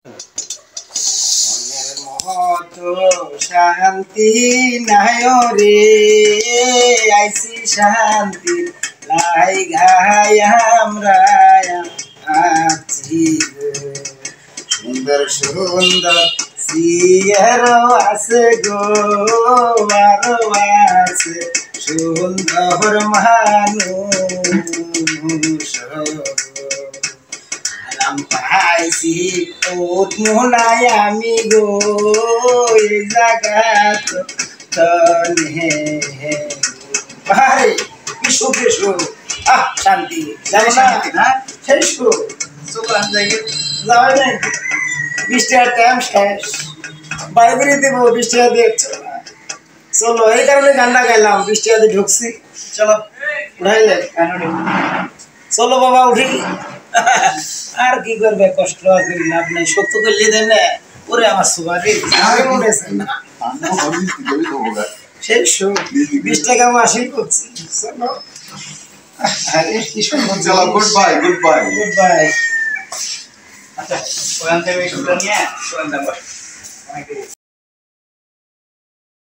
মনের মহত শান্তি নাই রে, আইসি শান্তি লাই গাই আমরা আছি গো। সুন্দর সুন্দর সিয়ার আছে গো, আরো আছে সুন্দর মানুষ আরাম পাইছি ওট মোলায় আমি গো, এই জায়গা তনে ভাই কিশোর কিশোর শান্তি জানি না শেষ গো সুপার জায়গা যাওয়া নাই। 20 টাকার টাইম শেষ, বাড়ি বেরিয়ে দেবো 20 টাকা দিয়ে চলো। এই কারণে গানটা গাইলাম, 20 টাকা দিয়ে ঢুকছি। চলো উঠাইলে চলো বাবা উঠি। আর কি করবে, কষ্ট লাভ নাই, সত্য করলে দেন না ওরে আমার সুবাদে না সেই 20 টাকা মাসি করছি। চলো কি সুন্দর। চলো good bye good bye good bye. আচ্ছা ওখান থেকে নিয়ে